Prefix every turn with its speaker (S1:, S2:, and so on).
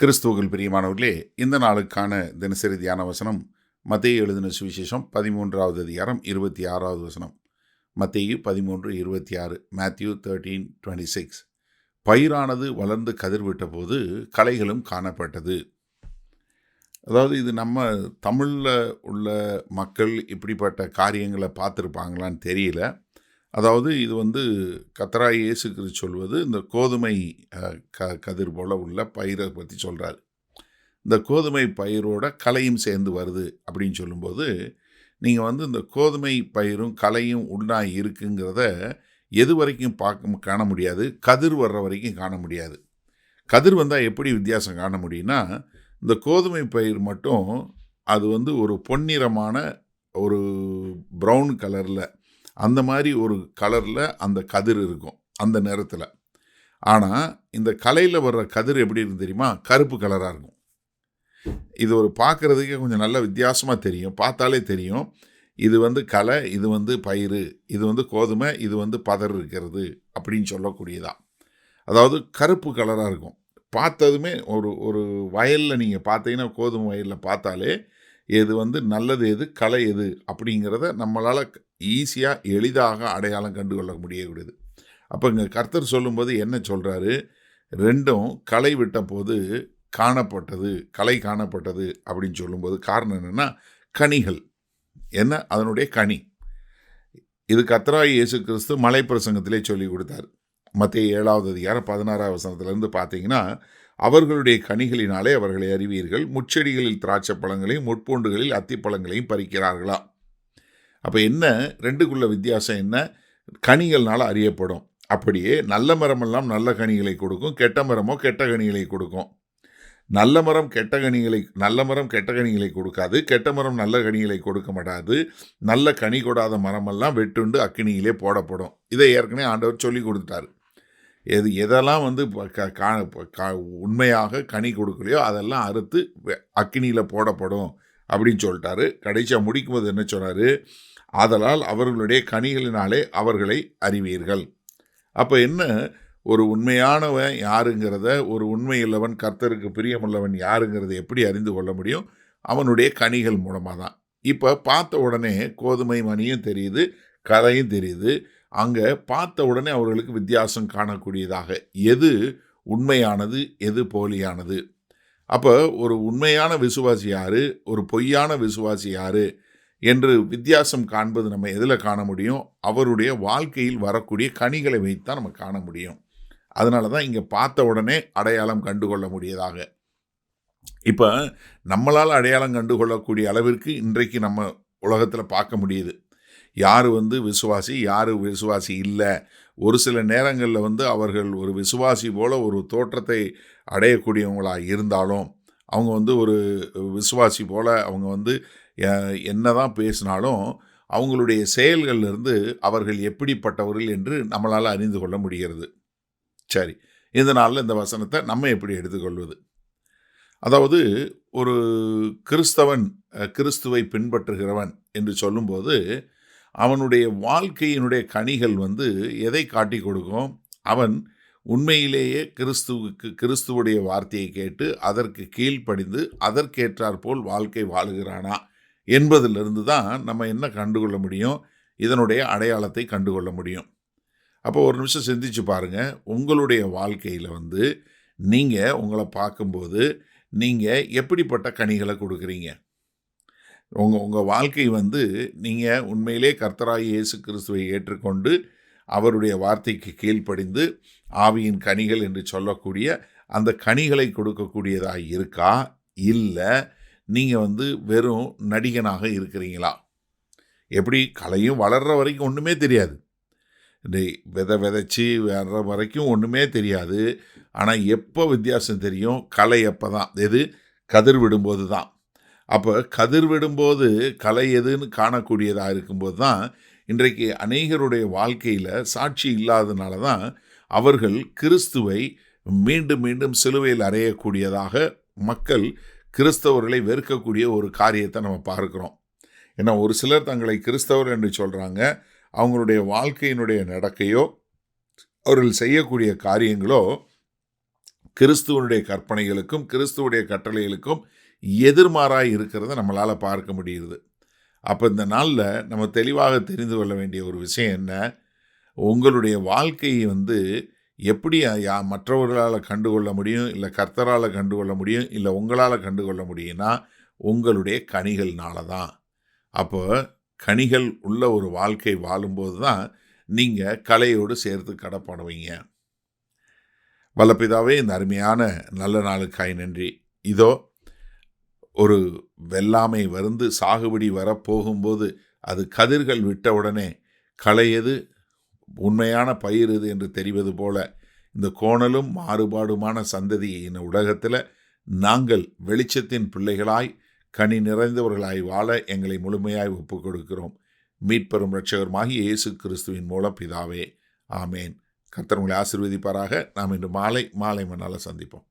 S1: கிறிஸ்துவுக்குள் பிரியமானவர்களே, இந்த நாளுக்கான தினசரி தியான வசனம் மத்தேயு எழுதின சுவிசேஷம் 13வது அதிகாரம் 26வது வசனம். மத்தேயு 13:26, மேத்யூ 13:26. பயிரானது வளர்ந்து கதிர்விட்ட போது களைகளும் காணப்பட்டது. அதாவது இது நம்ம தமிழில் உள்ள மக்கள் இப்படிப்பட்ட காரியங்களை பார்த்துருப்பாங்களான்னு தெரியல. அதாவது இது கர்த்தராகிய இயேசு கிறிஸ்து சொல்வது இந்த கோதுமை கதிர் போல உள்ள பயிரை பற்றி சொல்கிறார். இந்த கோதுமை பயிரோட களையும் சேர்ந்து வருது அப்படின்னு சொல்லும்போது, நீங்கள் இந்த கோதுமை பயிரும் களையும் உண்டா இருக்குங்கிறத எது வரைக்கும் காண முடியாது, கதிர் வர்ற வரைக்கும் காண முடியாது. கதிர் வந்தால் எப்படி வித்தியாசம் காண முடியும்னா, இந்த கோதுமை பயிர் மட்டும் அது ஒரு பொன்னிறமான ஒரு ப்ரௌன் கலரில், அந்த மாதிரி ஒரு கலரில் அந்த கதிர் இருக்கும் அந்த நேரத்தில். ஆனால் இந்த களையில் வர்ற கதிர் எப்படி இருக்கு தெரியுமா? கருப்பு கலராக இருக்கும். இது பார்க்குறதுக்கே கொஞ்சம் நல்ல வித்தியாசமாக தெரியும், பார்த்தாலே தெரியும். இது களை, இது பயிர், இது கோதுமை, இது பதர் இருக்கிறது அப்படின்னு சொல்லக்கூடியதான். அதாவது கருப்பு கலராக இருக்கும். பார்த்ததுமே ஒரு வயலில் நீங்கள் பார்த்தீங்கன்னா, கோதுமை வயலில் பார்த்தாலே எது நல்லது எது, களை எது அப்படிங்கிறத நம்மளால் ஈஸியாக எளிதாக அடையாளம் கண்டு கொள்ள முடியக்கூடியது. அப்போ இங்கே கர்த்தர் சொல்லும்போது என்ன சொல்கிறாரு? ரெண்டும் களை விட்ட போது காணப்பட்டது, களை காணப்பட்டது அப்படின்னு சொல்லும்போது காரணம் என்னென்னா, கனிகள் என்ன, அதனுடைய கனி. இது கர்த்தராகிய இயேசு கிறிஸ்து மலை பிரசங்கத்திலே சொல்லி கொடுத்தார். மத்தேயு 7வது அதிகாரம் 16வது வசனத்திலிருந்து பார்த்தீங்கன்னா, அவர்களுடைய கனிகளினாலே அவர்களை அறிவீர்கள், முச்செடிகளில் திராட்சை பழங்களையும் முட்பூண்டுகளில் அத்திப்பழங்களையும் பறிக்கிறார்களா. அப்போ என்ன, ரெண்டுக்குள்ள வித்தியாசம் என்ன? கனிகள்னால அறியப்படும். அப்படியே நல்ல மரமெல்லாம் நல்ல கனிகளை கொடுக்கும், கெட்ட மரமோ கெட்ட கனிகளை கொடுக்கும். நல்ல மரம் கெட்ட கனிகளை கொடுக்காது, கெட்ட மரம் நல்ல கனிகளை கொடுக்க மாட்டாது. நல்ல கனி கொடாத மரமெல்லாம் வெட்டுண்டு அக்கினியிலே போடப்படும். இதை ஏற்கனவே ஆண்டவர் சொல்லி கொடுத்துட்டார். எதெல்லாம் உண்மையாக கனி கொடுக்கலையோ அதெல்லாம் அறுத்து அக்கினியில் போடப்படும் அப்படின்னு சொல்லிட்டாரு. கடைசியாக முடிக்கும்போது என்ன சொன்னார்? ஆதலால் அவர்களுடைய கனிகளினாலே அவர்களை அறிவீர்கள். அப்போ என்ன, ஒரு உண்மையானவன் யாருங்கிறத, ஒரு உண்மையுள்ளவன், கர்த்தருக்கு பிரியமுள்ளவன் யாருங்கிறத எப்படி அறிந்து கொள்ள முடியும்? அவனுடைய கனிகள் மூலமாக தான். இப்போ பார்த்த உடனே கோதுமை மணியும் தெரியுது, களையும் தெரியுது. அங்கே பார்த்த உடனே அவர்களுக்கு வித்தியாசம் காணக்கூடியதாக எது உண்மையானது, எது போலியானது. அப்போ ஒரு உண்மையான விசுவாசி யார், ஒரு பொய்யான விசுவாசி யார் என்று வித்தியாசம் காண்பது நம்ம எதில் காண முடியும்? அவருடைய வாழ்க்கையில் வரக்கூடிய கனிகளை வைத்துதான் நம்ம காண முடியும். அதனால தான் இங்கே பார்த்த உடனே அடையாளம் கண்டுகொள்ள முடியதாக. இப்போ நம்மளால் அடையாளம் கண்டுகொள்ளக்கூடிய அளவிற்கு இன்றைக்கு நம்ம உலகத்தில் பார்க்க முடியுது. யார் விசுவாசி, யார் விசுவாசி இல்லை. ஒரு சில நேரங்களில் அவர்கள் ஒரு விசுவாசி போல் ஒரு தோற்றத்தை அடையக்கூடியவங்களாக இருந்தாலும், அவங்க ஒரு விசுவாசி போல் அவங்க என்ன தான் பேசினாலும் அவங்களுடைய செயல்களிலிருந்து அவர்கள் எப்படிப்பட்டவர்கள் என்று நம்மளால் அறிந்து கொள்ள முடிகிறது. சரி, இந்த நாளில் இந்த வசனத்தை நம்ம எப்படி எடுத்துக்கொள்வது? அதாவது ஒரு கிறிஸ்தவன், கிறிஸ்துவை பின்பற்றுகிறவன் என்று சொல்லும்போது அவனுடைய வாழ்க்கையினுடைய கனிகள் எதை காட்டி கொடுக்கும்? அவன் உண்மையிலேயே கிறிஸ்துவுடைய வார்த்தையை கேட்டு அதற்கு கீழ்ப்படிந்து அதற்கேற்றாற் போல் வாழ்க்கை வாழுகிறானா என்பதிலிருந்து தான் நம்ம என்ன கண்டுகொள்ள முடியும்? இதனுடைய அடையாளத்தை கண்டுகொள்ள முடியும். அப்போ ஒரு நிமிஷம் சிந்திச்சு பாருங்கள். உங்களுடைய வாழ்க்கையில் நீங்கள் உங்களை பார்க்கும்போது நீங்கள் எப்படிப்பட்ட கனிகளை கொடுக்குறீங்க? உங்கள் வாழ்க்கை நீங்கள் உண்மையிலே கர்த்தராகிய இயேசு கிறிஸ்துவை ஏற்றுக்கொண்டு அவருடைய வார்த்தைக்கு கீழ்ப்படிந்து ஆவியின் கனிகள் என்று சொல்லக்கூடிய அந்த கனிகளை கொடுக்கக்கூடியதாக இருக்கா, இல்லை நீங்கள் வெறும் நடிகனாக இருக்கிறீங்களா? எப்படி, களையும் வளர்கிற வரைக்கும் ஒன்றுமே தெரியாது, விதைச்சி வர்ற வரைக்கும் ஒன்றுமே தெரியாது. ஆனால் எப்போ வித்தியாசம் தெரியும்? களை எப்போ தான், எது கதிர் விடும்போது தான். அப்போ கதிர் விடும்போது களை எதுன்னு காணக்கூடியதாக இருக்கும்போது தான் இன்றைக்கு அநேகருடைய வாழ்க்கையில் சாட்சி இல்லாததுனால தான் அவர்கள் கிறிஸ்துவை மீண்டும் மீண்டும் சிலுவையில் அறையக்கூடியதாக மக்கள் கிறிஸ்தவர்களை வெறுக்கக்கூடிய ஒரு காரியத்தை நம்ம பார்க்குறோம். ஏன்னா ஒரு சிலர் தங்களை கிறிஸ்தவர் என்று சொல்கிறாங்க. அவங்களுடைய வாழ்க்கையினுடைய நடக்கையோ அவர்கள் செய்யக்கூடிய காரியங்களோ கிறிஸ்துவனுடைய கற்பனைகளுக்கும் கிறிஸ்துவுடைய கட்டளைகளுக்கும் எதிர்மாறாய் இருக்கிறத நம்மளால் பார்க்க முடியுது. அப்போ இந்த நாளில் நம்ம தெளிவாக தெரிந்து கொள்ள வேண்டிய ஒரு விஷயம் என்ன, உங்களுடைய வாழ்க்கையை எப்படி மற்றவர்களால் கண்டுகொள்ள முடியும், இல்லை கர்த்தரால் கண்டுகொள்ள முடியும், இல்லை உங்களால் கண்டுகொள்ள முடியும்னா உங்களுடைய கனிகள்னால தான். அப்போ கனிகள் உள்ள ஒரு வாழ்க்கை வாழும்போது தான் நீங்கள் கலையோடு சேர்த்து கடப்படுவீங்க. வல்லபிதாவே, இந்த அருமையான நல்ல நாளுக்காய் நன்றி. இதோ ஒரு வெள்ளாமை சாகுபடி வரப்போகும்போது அது கதிர்கள் விட்டவுடனே களை எது உண்மையான பயிர் எது என்று தெரிவது போல இந்த கோணலும் மாறுபாடுமான சந்ததியின் உலகத்தில் நாங்கள் வெளிச்சத்தின் பிள்ளைகளாய் கனி நிறைந்தவர்களாய் வாழ எங்களை முழுமையாய் ஒப்புக் கொடுக்கிறோம். மீட்பெரும் இரட்சகருமாகிய இயேசு கிறிஸ்துவின் மூலம் பிதாவே, ஆமேன். கர்த்தர் உங்களை ஆசீர்வதிப்பாராக. நாம் இன்று மாலை மணால சந்திப்போம்.